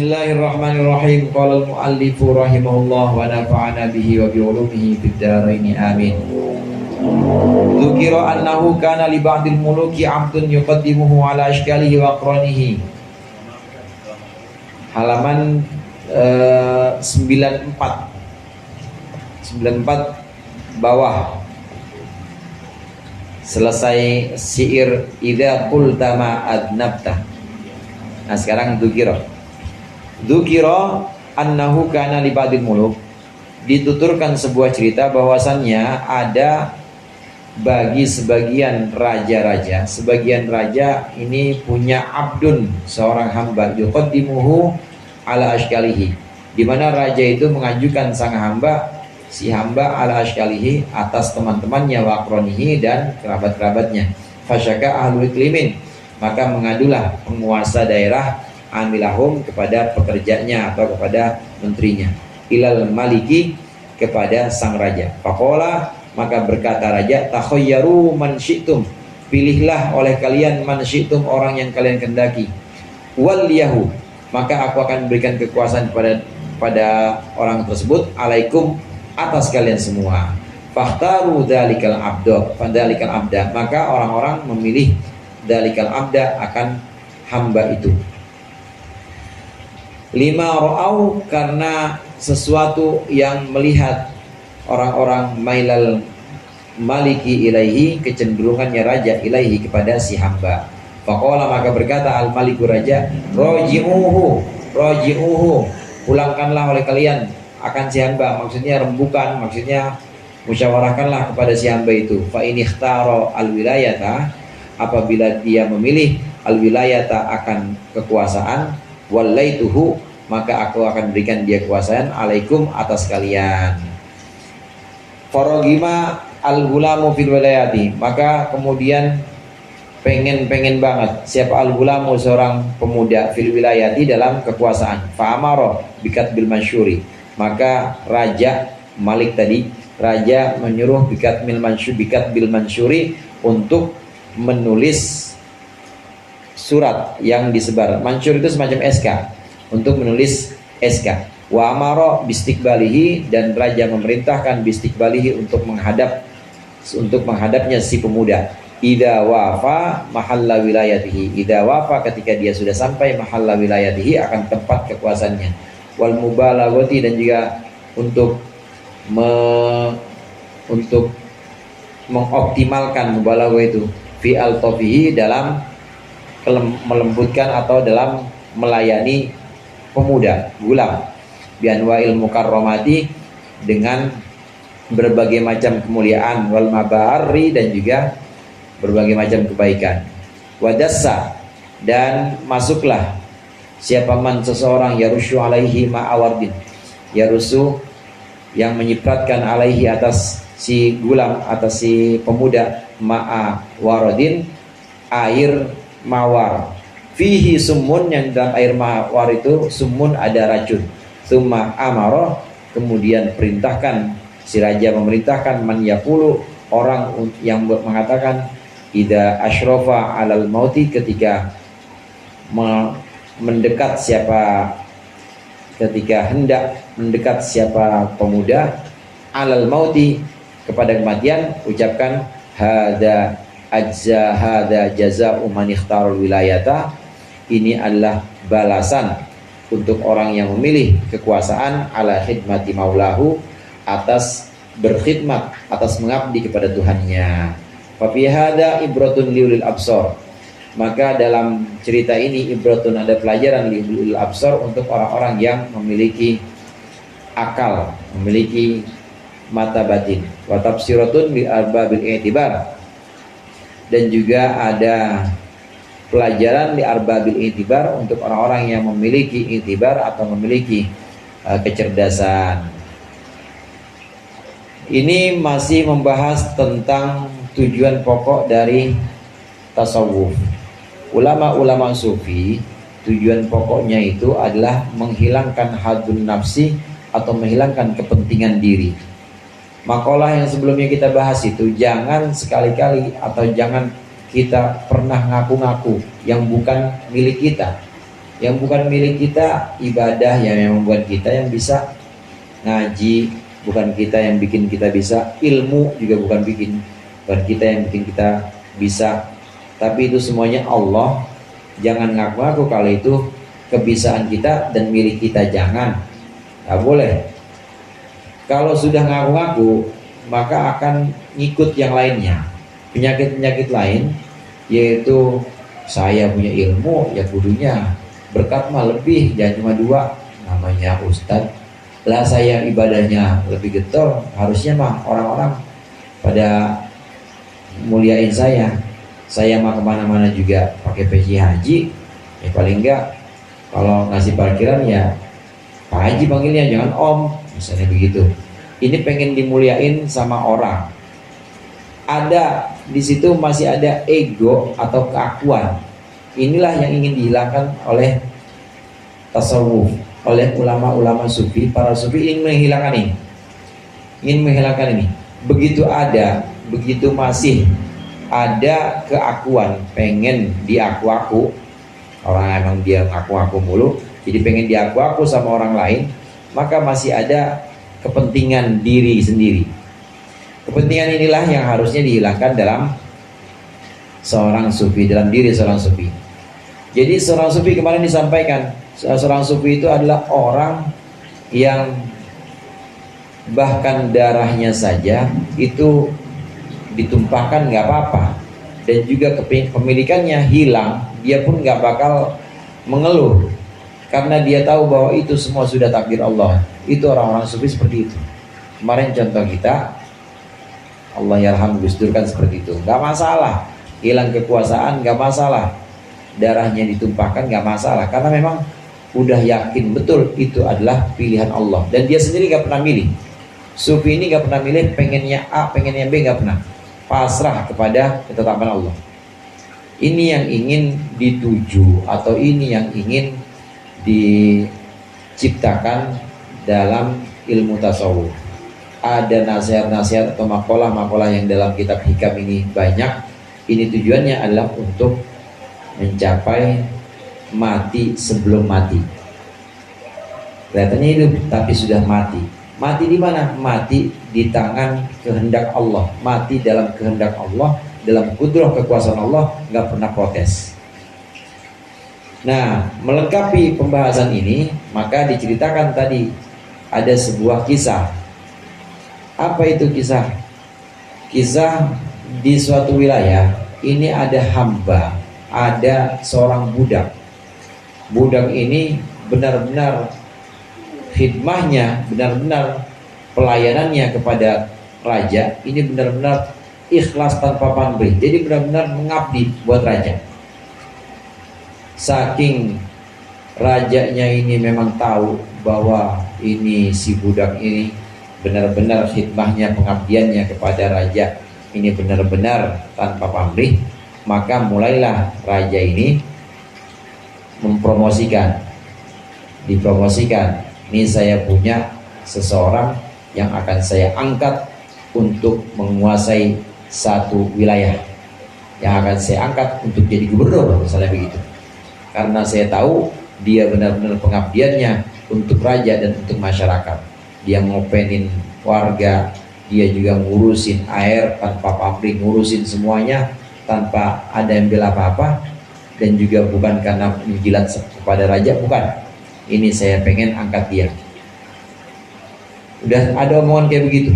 Bismillahirrahmanirrahim. Qala al-muallifu rahimahullah wa nafa'ana bihi wa bi ulumihi fid dharain amin. Dzukira annahu kana li ba'dil muluki 'abdun yuqaddimuhu ala ashkalihi wa aqranihi. Halaman 94 bawah. Selesai syair idza qulta ma adnabta. Nah sekarang Dzukira annahu kana li ba'dil muluk. Dituturkan sebuah cerita bahwasannya ada bagi sebagian raja-raja. Sebagian raja ini punya abdun, seorang hamba, yuqaddimuhu ala ashkalihi, di mana raja itu mengajukan sang hamba, si hamba ala ashkalihi, atas teman-temannya, wa aqronihi, dan kerabat-kerabatnya. Fasyaka ahlul iklimin, maka mengadulah penguasa daerah amilahum kepada pekerjanya atau kepada menterinya, ilal maliki, kepada sang raja. Faqala, maka berkata raja, takhayyaru man syi'tum, pilihlah oleh kalian man syi'tum, orang yang kalian kendaki, wal yahu, maka aku akan berikan kekuasaan pada orang tersebut, alaikum, atas kalian semua. Fakhtaru dzalikal abda, maka orang-orang memilih dzalikal abda, akan hamba itu. Lima ra'au, karena sesuatu yang melihat orang-orang mailal maliki ilaihi, kecenderungannya raja ilaihi, kepada si hamba. Faqala, maka berkata al maliku raja, roji'uhu, pulangkanlah oleh kalian akan si hamba, maksudnya rembukan, maksudnya musyawarahkanlah kepada si hamba itu. Fa in ikhtara al wilayata, apabila dia memilih al wilayata, akan kekuasaan, wallaituhu, maka aku akan berikan dia kekuasaan, alaikum, atas kalian. Farogima al-gulamu fil wilayati, maka kemudian pengen banget siapa al-gulamu, seorang pemuda, fil wilayati, dalam kekuasaan. Fa'amaro bikat bil mansyuri, maka raja Malik tadi, raja menyuruh bikat bil mansyuri untuk menulis surat yang disebar. Mansyur itu semacam SK, untuk menulis SK. Wa amara bistiqbalihi, dan raja memerintahkan bistiqbalihi, untuk menghadapnya si pemuda. Idza wafa mahalla wilayatihi, idza wafa, ketika dia sudah sampai mahalla wilayatihi, akan tempat kekuasaannya. Wal mubalaghati, dan juga untuk mengoptimalkan mubalaghah itu, fi altafihi, dalam melembutkan atau dalam melayani pemuda, gulam, bianwa'il mukarramati, dengan berbagai macam kemuliaan, wal mabarri, dan juga berbagai macam kebaikan. Wadassa, dan masuklah siapa man, seseorang, yarushu alaihi ma'awardin, yarusu, yang menyipratkan alaihi, atas si gulam, atas si pemuda, ma'awaradin, air mawar, fihi summun, yang dalam air mawar itu summun, ada racun. Tsumma amara, kemudian perintahkan, si raja memerintahkan, man yaqulu, orang yang mengatakan, idza asyrafa alal mauti, ketika mendekat siapa, ketika hendak mendekat siapa pemuda, alal mauti, kepada kematian, ucapkan hada ajza hada jaza'u man ikhtarul wilayata, ini adalah balasan untuk orang yang memilih kekuasaan, ala khidmati maulahu, atas berkhidmat, atas mengabdi kepada Tuhannya. Fa fi hada ibratun liulil absar, maka dalam cerita ini ibratun, ada pelajaran, liulil absar, untuk orang-orang yang memiliki akal, memiliki mata batin. Wa tafsiratun li arbabil i'tibar, dan juga ada pelajaran di arbabil i'tibar, untuk orang-orang yang memiliki i'tibar atau memiliki kecerdasan. Ini masih membahas tentang tujuan pokok dari tasawuf. Ulama-ulama sufi, tujuan pokoknya itu adalah menghilangkan hadun nafsi, atau menghilangkan kepentingan diri. Makalah yang sebelumnya kita bahas itu, jangan sekali-kali atau jangan kita pernah ngaku-ngaku yang bukan milik kita. Yang bukan milik kita ibadah yang membuat kita yang bisa ngaji, bukan kita yang bikin kita bisa ilmu, juga bukan kita yang bikin kita bisa. Tapi itu semuanya Allah. Jangan ngaku-ngaku kalau itu kebisaan kita dan milik kita, jangan. Nggak boleh. Kalau sudah ngaku-ngaku, maka akan ngikut yang lainnya. Penyakit-penyakit lain, yaitu saya punya ilmu, ya kudunya berkat mah lebih, jangan cuma 2, namanya ustadz. Lah saya ibadahnya lebih getol, harusnya mah orang-orang pada muliain saya. Saya mah kemana-mana juga pakai peci haji, ya paling enggak kalau ngasih parkiran ya Pak Haji panggilnya, jangan Om, misalnya begitu. Ini pengen dimuliain sama orang. Ada di situ masih ada ego atau keakuan. Inilah yang ingin dihilangkan oleh tasawuf, oleh ulama-ulama sufi. Para sufi ingin menghilangkan ini, begitu masih ada keakuan, pengen diaku-aku. Orang emang dia ngaku-ngaku mulu, jadi pengen diaku-aku sama orang lain, maka masih ada kepentingan diri sendiri. Kepentingan inilah yang harusnya dihilangkan dalam seorang sufi, dalam diri seorang sufi. Jadi seorang sufi kemarin disampaikan, seorang sufi itu adalah orang yang bahkan darahnya saja itu ditumpahkan nggak apa-apa, dan juga kepemilikannya hilang, dia pun nggak bakal mengeluh karena dia tahu bahwa itu semua sudah takdir Allah. Itu orang-orang sufi seperti itu. Kemarin contoh kita, Allah yarham Gus Dur kan seperti itu, nggak masalah hilang kekuasaan, nggak masalah darahnya ditumpahkan, nggak masalah, karena memang udah yakin betul itu adalah pilihan Allah, dan dia sendiri nggak pernah milih. Sufi ini nggak pernah milih pengennya A, pengennya B, nggak pernah, pasrah kepada ketetapan Allah. Ini yang ingin dituju, atau ini yang ingin diciptakan dalam ilmu tasawuf. Ada nasihat-nasihat atau makalah-makalah yang dalam kitab hikam ini banyak. Ini tujuannya adalah untuk mencapai mati sebelum mati. Kelihatannya hidup tapi sudah mati. Mati di mana? Mati di tangan kehendak Allah, mati dalam kehendak Allah, dalam kudrah kekuasaan Allah, nggak pernah protes. Nah, melengkapi pembahasan ini, maka diceritakan tadi ada sebuah kisah. Apa itu kisah? Kisah di suatu wilayah ini ada hamba, ada seorang budak. Budak ini benar-benar khidmahnya, benar-benar pelayanannya kepada raja ini benar-benar ikhlas tanpa pamrih. Jadi benar-benar mengabdi buat raja. Saking rajanya ini memang tahu bahwa ini si budak ini benar-benar khidmahnya, pengabdiannya kepada raja ini benar-benar tanpa pamrih, maka mulailah raja ini dipromosikan. Ini saya punya seseorang yang akan saya angkat untuk menguasai satu wilayah, yang akan saya angkat untuk jadi gubernur, misalnya begitu. Karena saya tahu dia benar-benar pengabdiannya untuk raja dan untuk masyarakat. Dia ngopenin warga, dia juga ngurusin air tanpa pamrih, ngurusin semuanya tanpa ada yang bela apa-apa, dan juga bukan karena menjilat kepada raja, bukan. Ini saya pengen angkat dia. Udah ada omongan kayak begitu.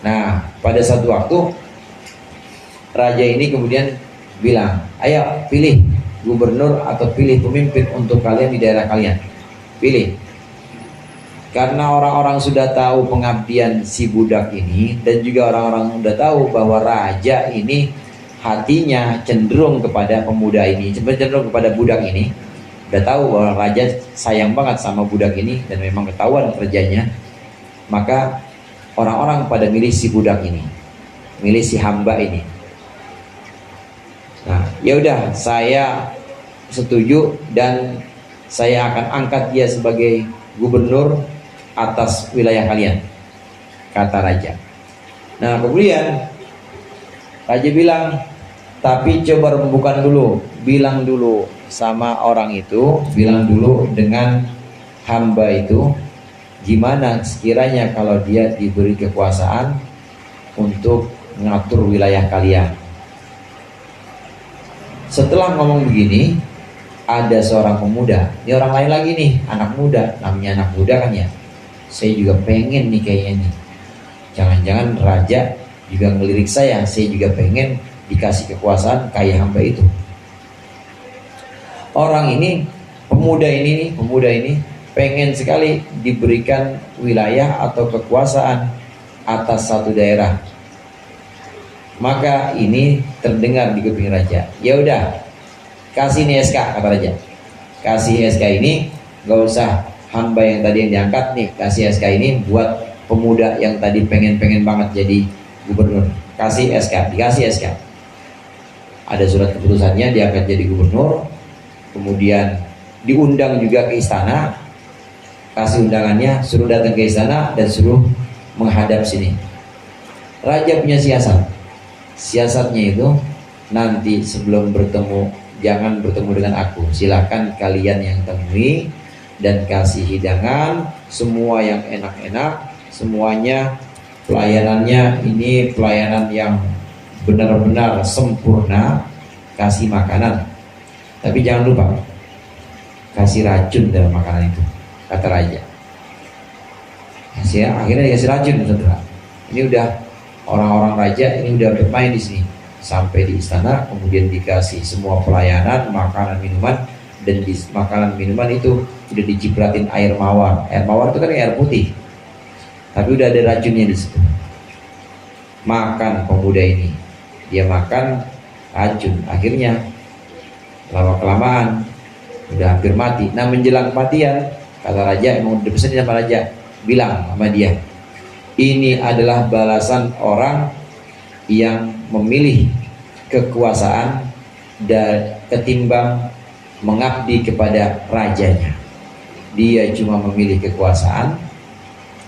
Nah, pada satu waktu raja ini kemudian bilang, ayo pilih gubernur atau pilih pemimpin untuk kalian di daerah kalian. Pilih. Karena orang-orang sudah tahu pengabdian si budak ini, dan juga orang-orang sudah tahu bahwa raja ini hatinya cenderung kepada pemuda ini, cenderung kepada budak ini. Udah tahu bahwa raja sayang banget sama budak ini dan memang ketahuan kerjanya. Maka orang-orang pada milih si budak ini, milih si hamba ini. Nah, ya udah, saya setuju dan saya akan angkat dia sebagai gubernur atas wilayah kalian, kata raja. Nah, kemudian raja bilang, tapi coba rembukan dulu, bilang dulu sama orang itu, bilang dulu dengan hamba itu, gimana sekiranya kalau dia diberi kekuasaan untuk mengatur wilayah kalian. Setelah ngomong begini, ada seorang pemuda, ini orang lain lagi nih, anak muda, namanya anak muda kan ya, saya juga pengen nih kayaknya nih, jangan-jangan raja juga ngelirik saya juga pengen dikasih kekuasaan kayak hamba itu. Orang ini, pemuda ini pengen sekali diberikan wilayah atau kekuasaan atas satu daerah. Maka ini terdengar di kuping raja. Ya udah, kasih nih SK, kata raja. Kasih SK ini, gak usah hamba yang tadi yang diangkat nih, kasih SK ini buat pemuda yang tadi pengen banget jadi gubernur. Kasih SK, dikasih SK. Ada surat keputusannya, dia akan jadi gubernur. Kemudian diundang juga ke istana, kasih undangannya, suruh datang ke istana dan suruh menghadap sini. Raja punya siasat. Siasatnya itu, nanti sebelum bertemu, jangan bertemu dengan aku, silakan kalian yang temui dan kasih hidangan semua yang enak-enak, semuanya pelayanannya ini pelayanan yang benar-benar sempurna, kasih makanan. Tapi jangan lupa kasih racun dalam makanan itu, kata raja. Akhirnya dikasih racun, saudara. Ini udah orang-orang raja ini udah bermain di sini sampai di istana, kemudian dikasih semua pelayanan, makanan, minuman, dan di makanan minuman itu udah dicipratin air mawar. Air mawar itu kan air putih, tapi udah ada racunnya di situ. Makan pemuda ini, dia makan racun, akhirnya lama kelamaan udah hampir mati. Nah, menjelang kematian, kata raja, emang udah pesan sama raja, bilang sama dia, ini adalah balasan orang yang memilih kekuasaan dan ketimbang mengabdi kepada rajanya. Dia cuma memilih kekuasaan,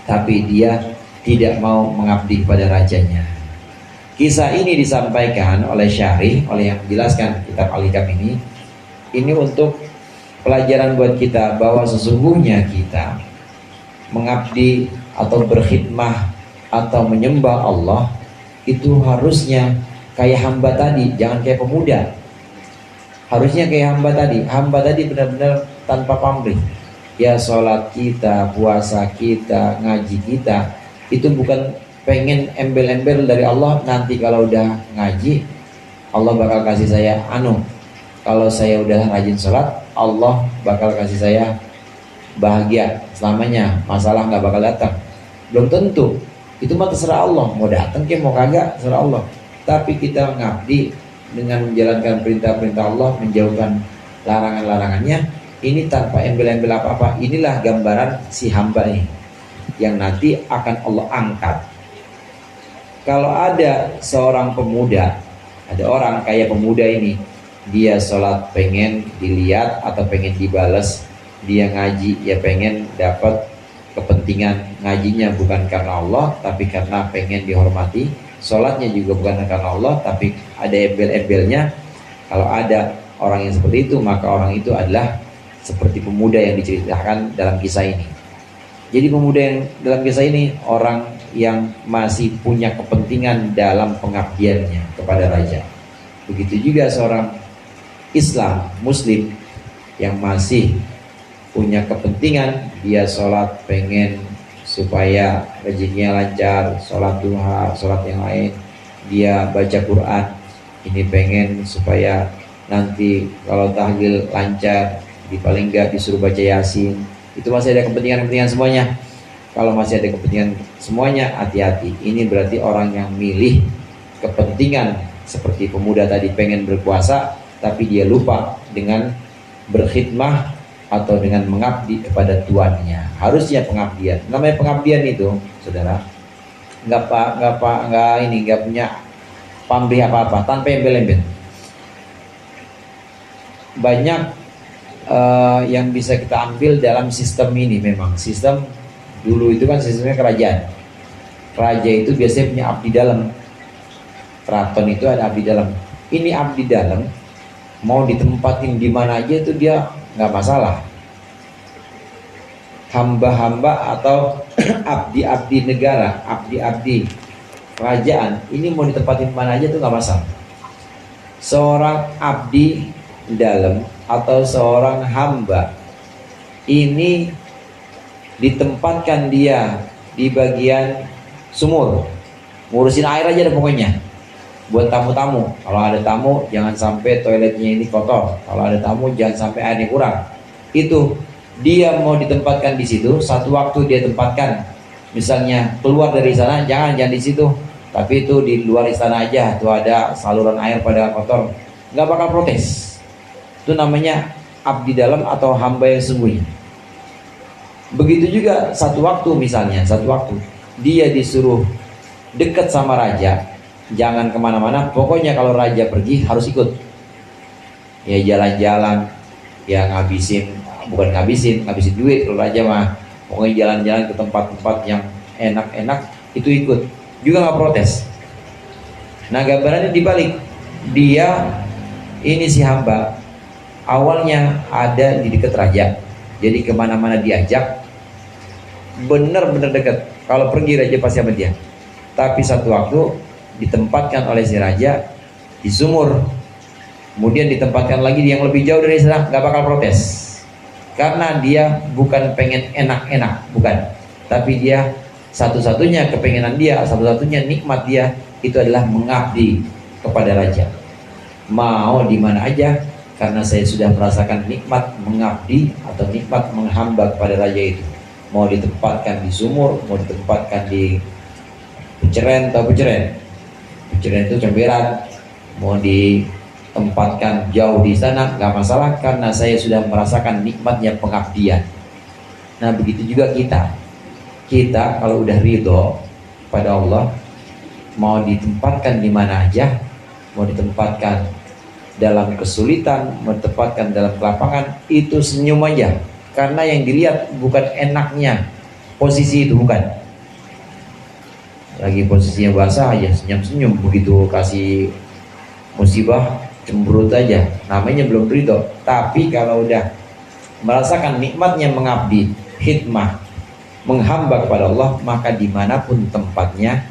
tapi dia tidak mau mengabdi kepada rajanya. Kisah ini disampaikan oleh Syarih, oleh yang menjelaskan kitab Al-Hikam ini untuk pelajaran buat kita bahwa sesungguhnya kita mengabdi atau berkhidmah atau menyembah Allah itu harusnya kayak hamba tadi, jangan kayak pemuda. Harusnya kayak hamba tadi. Hamba tadi benar-benar tanpa pamrih. Ya, sholat kita, puasa kita, ngaji kita itu bukan pengen embel-embel dari Allah, nanti kalau udah ngaji Allah bakal kasih saya kalau saya udah rajin sholat Allah bakal kasih saya bahagia selamanya, masalah nggak bakal datang. Belum tentu, itu mah terserah Allah, mau datang ke mau kagak terserah Allah. Tapi kita ngabdi dengan menjalankan perintah-perintah Allah, menjauhkan larangan-larangannya, ini tanpa embel-embel apa-apa. Inilah gambaran si hamba ini yang nanti akan Allah angkat. Kalau ada seorang pemuda, ada orang kayak pemuda ini, dia sholat pengen dilihat atau pengen dibales, dia ngaji ya pengen dapat kepentingan ngajinya bukan karena Allah tapi karena pengen dihormati, sholatnya juga bukan karena Allah tapi ada embel-embelnya. Kalau ada orang yang seperti itu, maka orang itu adalah seperti pemuda yang diceritakan dalam kisah ini. Jadi pemuda yang dalam kisah ini orang yang masih punya kepentingan dalam pengabdiannya kepada raja. Begitu juga seorang Islam, Muslim yang masih punya kepentingan, dia sholat pengen supaya rezekinya lancar, sholat duha, sholat yang lain, dia baca Quran, ini pengen supaya nanti kalau tahlil lancar, di paling enggak disuruh baca Yasin. Itu masih ada kepentingan-kepentingan semuanya. Kalau masih ada kepentingan semuanya, hati-hati. Ini berarti orang yang milih kepentingan seperti pemuda tadi pengen berkuasa, tapi dia lupa dengan berkhidmah atau dengan mengabdi kepada tuannya. Harusnya pengabdian. Namanya pengabdian itu, saudara, nggak punya pamrih apa-apa, tanpa embel-embel. Banyak yang bisa kita ambil dalam sistem ini. Memang sistem dulu itu kan sistemnya kerajaan. Raja itu biasanya punya abdi dalam. Keraton itu ada abdi dalam. Ini abdi dalam mau ditempatin di mana aja itu dia nggak masalah. Hamba-hamba atau abdi-abdi negara, abdi-abdi kerajaan ini mau ditempatin mana aja itu nggak masalah. Seorang abdi dalam atau seorang hamba ini ditempatkan dia di bagian sumur, ngurusin air aja deh pokoknya. Buat tamu-tamu, kalau ada tamu jangan sampai toiletnya ini kotor, kalau ada tamu jangan sampai airnya kurang. Itu dia mau ditempatkan di situ. Satu waktu dia tempatkan, misalnya keluar dari sana, jangan di situ, tapi itu di luar istana aja, tuh ada saluran air pada kotor, nggak bakal protes. Itu namanya abdi dalam atau hamba yang sesungguhnya. Begitu juga satu waktu, misalnya satu waktu dia disuruh dekat sama raja, jangan kemana-mana, pokoknya kalau raja pergi harus ikut. Ya jalan-jalan, ya ngabisin duit kalau raja mah. Pokoknya jalan-jalan ke tempat-tempat yang enak-enak itu ikut, juga nggak protes. Nah gambarannya dibalik, dia ini si hamba awalnya ada di dekat raja, jadi kemana-mana diajak, bener-bener dekat. Kalau pergi raja pasti sama dia. Tapi satu waktu ditempatkan oleh si raja di sumur, kemudian ditempatkan lagi yang lebih jauh dari sana, nggak bakal protes, karena dia bukan pengen enak-enak, bukan, tapi dia satu-satunya kepengenan dia, satu-satunya nikmat dia itu adalah mengabdi kepada raja. Mau di mana aja, karena saya sudah merasakan nikmat mengabdi atau nikmat menghamba kepada raja itu. Mau ditempatkan di sumur, mau ditempatkan di peceren itu cemberan, mau ditempatkan jauh di sana nggak masalah, karena saya sudah merasakan nikmatnya pengabdian. Nah begitu juga kita kalau udah ridho pada Allah, mau ditempatkan di mana aja, mau ditempatkan dalam kesulitan, mau ditempatkan dalam kelapangan, itu senyum aja, karena yang dilihat bukan enaknya posisi itu, bukan. Lagi posisinya basah aja senyum-senyum, begitu kasih musibah cemberut aja, namanya belum ridho. Tapi kalau udah merasakan nikmatnya mengabdi, khidmah, menghamba kepada Allah, maka dimanapun tempatnya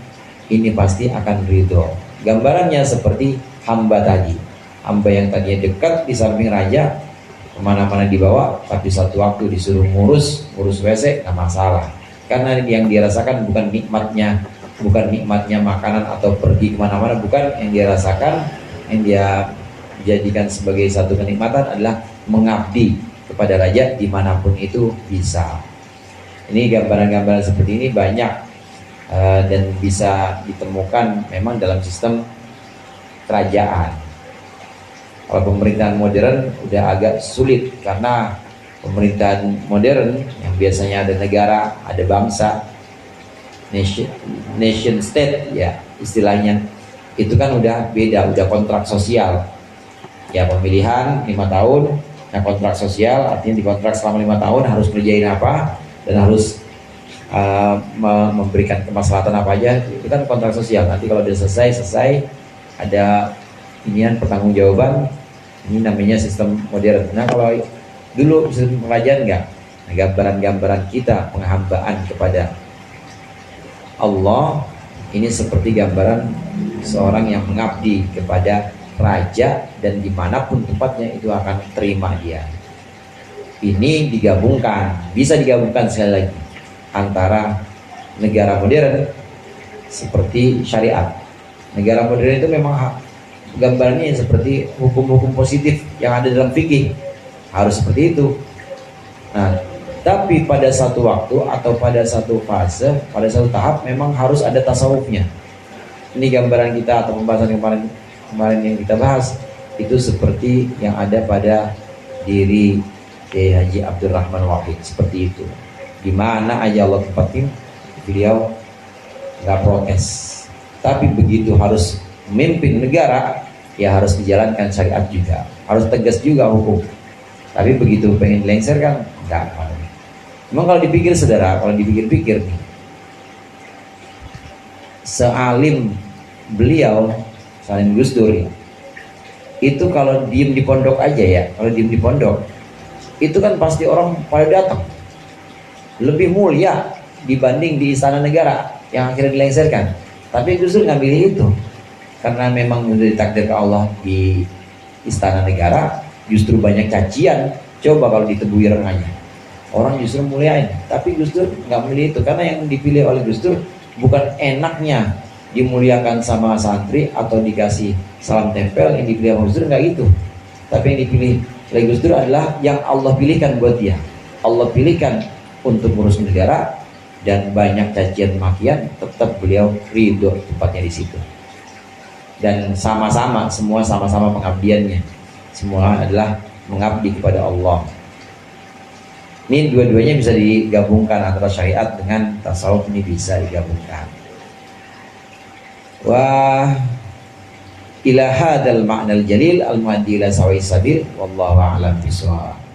ini pasti akan ridho. Gambarannya seperti hamba tadi, hamba yang tadinya dekat di samping raja, kemana-mana dibawa, tapi satu waktu disuruh ngurus WC, nggak masalah, karena yang dirasakan bukan nikmatnya makanan atau pergi kemana-mana, bukan. Yang dia rasakan, yang dia jadikan sebagai satu kenikmatan adalah mengabdi kepada raja dimanapun itu bisa. Ini gambaran-gambaran seperti ini banyak dan bisa ditemukan memang dalam sistem kerajaan. Kalau pemerintahan modern udah agak sulit, karena pemerintahan modern yang biasanya ada negara, ada bangsa, nation state ya istilahnya, itu kan udah beda, udah kontrak sosial ya, pemilihan 5 tahun. Nah kontrak sosial artinya di kontrak selama 5 tahun harus ngerjain apa dan harus memberikan kemaslahatan apa aja, itu kan kontrak sosial. Nanti kalau udah selesai ada inian pertanggungjawaban, ini namanya sistem modern. Nah kalau dulu sistem kerajaan enggak. Nah, gambaran-gambaran kita penghambaan kepada Allah ini seperti gambaran seorang yang mengabdi kepada raja, dan dimanapun tempatnya itu akan terima dia. Ini digabungkan, bisa digabungkan sekali lagi antara negara modern seperti syariat. Negara modern itu memang gambarnya seperti hukum-hukum positif yang ada dalam fikih, harus seperti itu. Nah, tapi pada satu waktu atau pada satu fase, pada satu tahap memang harus ada tasawufnya. Ini gambaran kita atau pembahasan kemarin yang kita bahas itu seperti yang ada pada diri Kiai Haji Abdurrahman Wahid, seperti itu. Di mana aja Allah tempatin, beliau nggak protes. Tapi begitu harus memimpin negara, ya harus dijalankan syariat juga, harus tegas juga hukum. Tapi begitu pengen lengser kan nggak apa. Memang kalau dipikir saudara, kalau dipikir-pikir nih, sealim beliau, salim Gus Dur ya, Itu kalau diem di pondok aja ya, kalau diem di pondok itu kan pasti orang pada datang, lebih mulia dibanding di istana negara yang akhirnya dilengsarkan. Tapi Gus Dur nggak pilih itu, karena memang udah ditakdir ke Allah di istana negara justru banyak cacian. Coba kalau ditebui rengannya, orang justru muliain. Tapi Gus Dur nggak milih itu, karena yang dipilih oleh Gus Dur bukan enaknya dimuliakan sama santri atau dikasih salam tempel. Yang dipilih oleh Gus Dur nggak gitu, tapi yang dipilih oleh Gus Dur adalah yang Allah pilihkan buat dia. Allah pilihkan untuk ngurus negara, dan banyak cacian makian tetap beliau ridho tempatnya di situ. Dan sama-sama, semua sama-sama pengabdiannya, semua adalah mengabdi kepada Allah. Ini dua-duanya bisa digabungkan, antara syariat dengan tasawuf ini bisa digabungkan. Wah, ila hadzal ma'nal jalil al-muaddi ila sawi sabil wallahu a'lam bishawab.